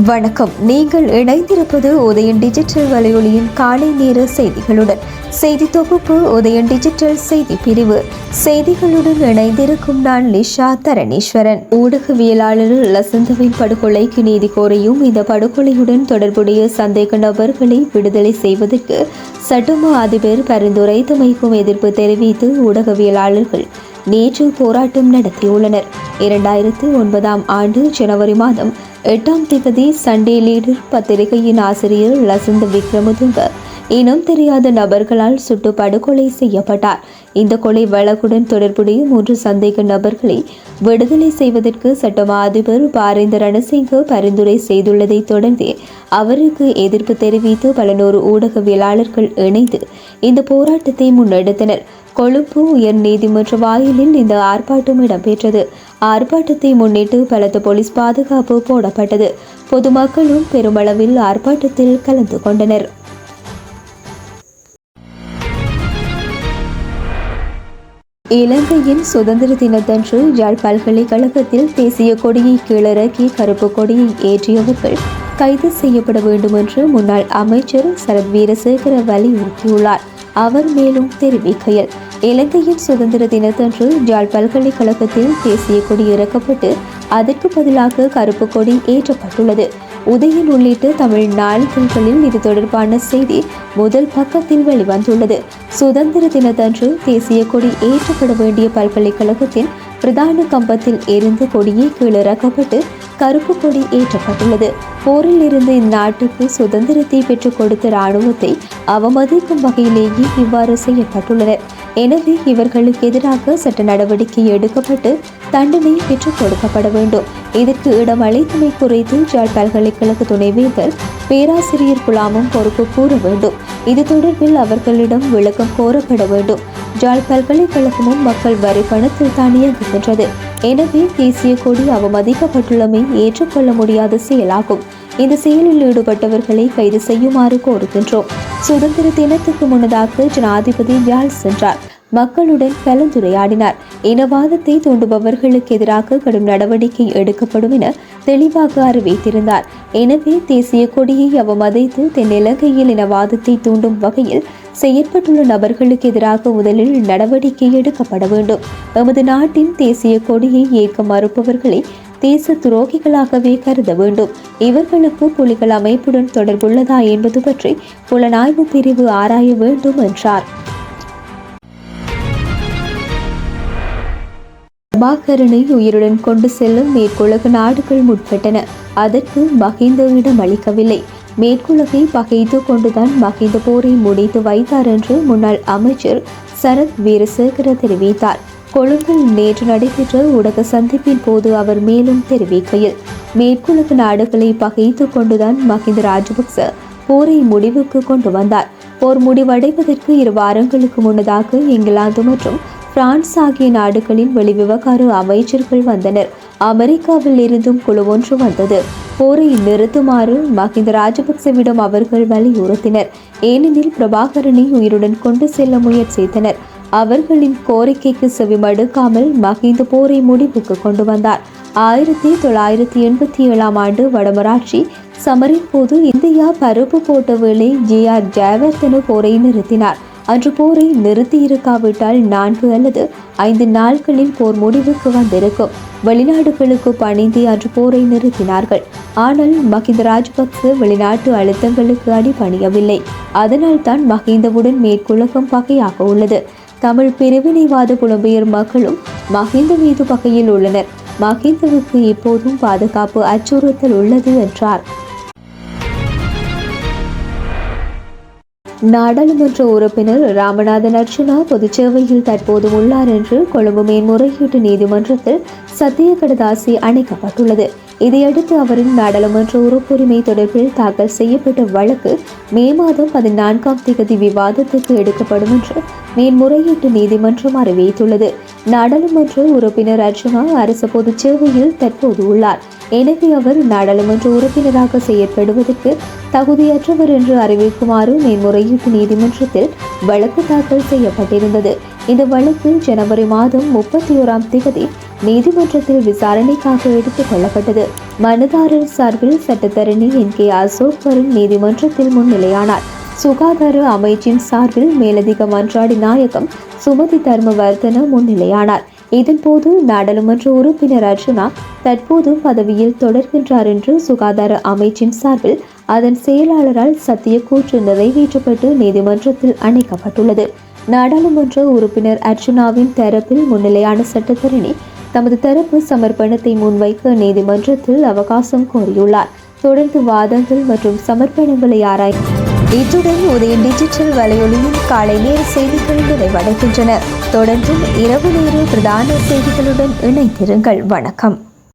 வணக்கம். நீங்கள் இணைந்திருப்பது உதயன் டிஜிட்டல் வலையொலியின் காலை நேர செய்திகளுடன். செய்தி தொகுப்பு உதயன் டிஜிட்டல் செய்தி பிரிவு. செய்திகளுடன் இணைந்திருக்கும் நான் லிஷா தரணீஸ்வரன். ஊடகவியலாளர் லசந்தவின் படுகொலைக்கு நீதி கோரியும் இந்த படுகொலையுடன் தொடர்புடைய சந்தேக நபர்களை விடுதலை செய்வதற்கு சட்டமா அதிபர் பரிந்துரைத்தமைக்கும் எதிர்ப்பு தெரிவித்து ஊடகவியலாளர்கள் நேற்று போராட்டம் நடத்தியுள்ளனர். 2009 ஆண்டு ஜனவரி மாதம் 8ஆம் தேதி சண்டே லீடர் பத்திரிகையின் ஆசிரியர் லசந்த விக்ரமதுங்க இனம் தெரியாத நபர்களால் சுட்டு படுகொலை செய்யப்பட்டார். இந்த கொலை வழக்குடன் தொடர்புடைய 3 சந்தேக நபர்களை விடுதலை செய்வதற்கு சட்டமா அதிபர் பாரிந்த ரணசிங்க பரிந்துரை செய்துள்ளதை தொடர்ந்து அவருக்கு எதிர்ப்பு தெரிவித்து பல நூறு ஊடகவியலாளர்கள் இணைந்து இந்த போராட்டத்தை முன்னெடுத்தனர். கொழும்பு உயர் நீதிமன்ற வாயிலில் இந்த ஆர்ப்பாட்டம் இடம்பெற்றது. ஆர்ப்பாட்டத்தை முன்னிட்டு பலத்த போலீஸ் பாதுகாப்பு போடப்பட்டது. பொதுமக்களும் பெருமளவில் ஆர்ப்பாட்டத்தில் கலந்து கொண்டனர். இலங்கையின் சுதந்திர தினத்தன்று யாழ் பல்கலைக்கழகத்தில் தேசிய கொடியை கீழிறக்கி கருப்பு கொடியை ஏற்றியவர்கள் கைது செய்யப்பட வேண்டும் என்று முன்னாள் அமைச்சர் சரத் வீரசேகர வலியுறுத்தியுள்ளார். அவர் மேலும் தெரிவிக்கையில், இலங்கையின் சுதந்திர தினத்தன்று யாழ் பல்கலைக்கழகத்தில் தேசிய கொடி இறக்கப்பட்டு அதற்கு பதிலாக கருப்பு கொடி ஏற்றப்பட்டுள்ளது. உதயன் உள்ளிட்ட தமிழ் நாளிதழ்களில் இது தொடர்பான செய்தி முதல் பக்கத்தில் வெளிவந்துள்ளது. சுதந்திர தினத்தன்று தேசிய கொடி ஏற்றப்பட வேண்டிய பல்கலைக்கழகத்தின் பிரதான கம்பத்தில் இருந்து கொடியை கீழிறக்கப்பட்டு கருப்பு கொடி ஏற்றப்பட்டுள்ளது. போரில் இருந்து இந்நாட்டுக்கு சுதந்திரத்தை பெற்றுக் கொடுத்த இராணுவத்தை அவமதிக்கும் வகையிலேயே இவ்வாறு செய்யப்பட்டுள்ளனர். எனவே இவர்களுக்கு எதிராக சட்ட நடவடிக்கை எடுக்கப்பட்டு தண்டனை பெற்றுக் கொடுக்கப்பட வேண்டும். இதற்கு இடம் அளித்தமை குறித்து யாழ் பல்கலைக்கழக துணைவேந்தர் பேராசிரியர் குலாமும் பொறுப்பு கூற வேண்டும். இது தொடர்பில் அவர்களிடம் விளக்கம் கோரப்பட வேண்டும். யாழ் பல்கலைக்கழகமும் மக்கள் வரி பணத்தில் தான் இயங்குகின்றது. எனவே தேசிய கொடி அவமதிக்கப்பட்டுள்ளமை ஏற்றுக்கொள்ள முடியாத செயலாகும். இந்த செயலில் ஈடுபட்டவர்களை கைது செய்யுமாறு கோருகின்றோம். சுதந்திர தினத்துக்கு முன்னதாக ஜனாதிபதி யாழ் சென்றார். மக்களுடன் கலந்துரையாடினார். இனவாதத்தை தூண்டுபவர்களுக்கு எதிராக கடும் நடவடிக்கை எடுக்கப்படும் என தெளிவாக அறிவித்திருந்தார். எனவே தேசிய கொடியை அவமதித்து தென்னிலங்கையில் இனவாதத்தை தூண்டும் வகையில் செயற்பட்டுள்ள நபர்களுக்கு எதிராக முதலில் நடவடிக்கை எடுக்கப்பட வேண்டும். எமது நாட்டின் தேசிய கொடியை ஏற்க மறுப்பவர்களை தேச துரோகிகளாகவே கருத வேண்டும். இவர்களுக்கு புலிகள் அமைப்புடன் தொடர்புள்ளதா என்பது பற்றி புலனாய்வு பிரிவு ஆராய வேண்டும் என்றார். பிரபாகரனை உயிருடன் கொண்டு செல்லும் மேற்குலக நாடுகள் முற்பட்டன. அதற்கு மஹிந்தவிடம் அளிக்கவில்லை. மேற்குலகை பகைத்து கொண்டுதான் மஹிந்த போரை முடித்து வைத்தார் என்று முன்னாள் அமைச்சர் சரத் வீரசேகர தெரிவித்தார். கொழும்பில் நேற்று நடைபெற்ற ஊடக சந்திப்பின் போது அவர் மேலும் தெரிவிக்கையில், மேற்குலக நாடுகளை பகைத்து கொண்டுதான் மஹிந்த ராஜபக்ச போரை முடிவுக்கு கொண்டு வந்தார். போர் முடிவடைவதற்கு 2 வாரங்களுக்கு முன்னதாக இங்கிலாந்து மற்றும் பிரான்ஸ் ஆகிய நாடுகளின் வெளிவிவகார அமைச்சர்கள் வந்தனர். அமெரிக்காவில் இருந்தும் குழு ஒன்று வந்தது. போரை நிறுத்துமாறு மஹிந்த ராஜபக்சவிடம் அவர்கள் வலியுறுத்தினர். ஏனெனில் பிரபாகரனை உயிருடன் கொண்டு செல்ல முயற்சித்தனர். அவர்களின் கோரிக்கைக்கு செவிமடுக்காமல் மஹிந்த போரை முடிவுக்கு கொண்டு வந்தார். 1987 ஆண்டு வடமராட்சி சமரின் போது இந்தியா பருப்பு போட்ட வேளை JR ஜெயவர்தன போரை நிறுத்தினார். அன்று போரை நிறுத்தியிருக்காவிட்டால் 4 அல்லது 5 நாட்களில் போர் முடிவுக்கு வந்திருக்கும். வெளிநாடுகளுக்கு பணிந்து அன்று போரை நிறுத்தினார்கள். ஆனால் மஹிந்த ராஜபக்ச வெளிநாட்டு அழுத்தங்களுக்கு அடிபணியவில்லை. அதனால் தான் மஹிந்தவுடன் மேற்குலகம் பகையாக உள்ளது. தமிழ் பிரிவினைவாத புலம்பெயர் மக்களும் மஹிந்த மீது பகையில் உள்ளனர். மஹிந்தவுக்கு இப்போதும் பாதுகாப்பு அச்சுறுத்தல் உள்ளது என்றார். நாடாளுமன்ற உறுப்பினர் ராமநாதன் அர்ச்சுனா பொதுச்சேவையில் தற்போது உள்ளார் என்று கொழும்பு மேன்முறையீட்டு நீதிமன்றத்தில் சத்திய கடதாசி அணைக்கப்பட்டுள்ளது. இதையடுத்து அவரின் நாடாளுமன்ற உறுப்புரிமை தொடர்பில் தாக்கல் செய்யப்பட்ட வழக்கு மே மாதம் 14ஆம் தேதி விவாதத்துக்கு எடுக்கப்படும் என்று மேன்முறையீட்டு நீதிமன்றம் அறிவித்துள்ளது. நாடாளுமன்ற உறுப்பினர் அர்ச்சுனா அரசு பொதுச் சேவையில் தற்போது உள்ளார். எனவே அவர் நாடாளுமன்ற உறுப்பினராக செயற்படுவதற்கு தகுதியற்றவர் என்று அறிவிக்குமாறு மேன்முறையீட்டு நீதிமன்றத்தில் வழக்கு தாக்கல் செய்யப்பட்டிருந்தது. இந்த வழக்கு ஜனவரி மாதம் 31ஆம் தேதி நீதிமன்றத்தில் விசாரணைக்காக எடுத்துக் கொள்ளப்பட்டது. மனுதாரர் சார்பில் சட்டத்தரணி NK அசோகரன் நீதிமன்றத்தில் முன்னிலையானார். சுகாதார அமைச்சின் சார்பில் மேலதிக மன்றாடி நாயகம் சுமதி தர்மவர்தன முன்னிலையானார். இதன்போது நாடாளுமன்ற உறுப்பினர் அர்ச்சனா தற்போது பதவியில் தொடர்கின்றார் என்று சுகாதார அமைச்சின் சார்பில் அதன் செயலாளரால் சத்திய கூற்று நிறைவேற்றப்பட்டு நீதிமன்றத்தில் அணைக்கப்பட்டுள்ளது. நாடாளுமன்ற உறுப்பினர் அர்ச்சனாவின் தரப்பில் முன்னிலையான சட்டத்தரணி தமது தரப்பு சமர்ப்பணத்தை முன்வைக்க நீதிமன்றத்தில் அவகாசம் கோரியுள்ளார். தொடர்ந்து வாதங்கள் மற்றும் சமர்ப்பணங்களை ஆராய். இத்துடன் உதயம் டிஜிட்டல் வலையொலியின் காலை நேர செய்திகள் நிறைவடைகின்றன. தொடர்ந்தும் இரவு நேர பிரதான செய்திகளுடன் இணைந்திருங்கள். வணக்கம்.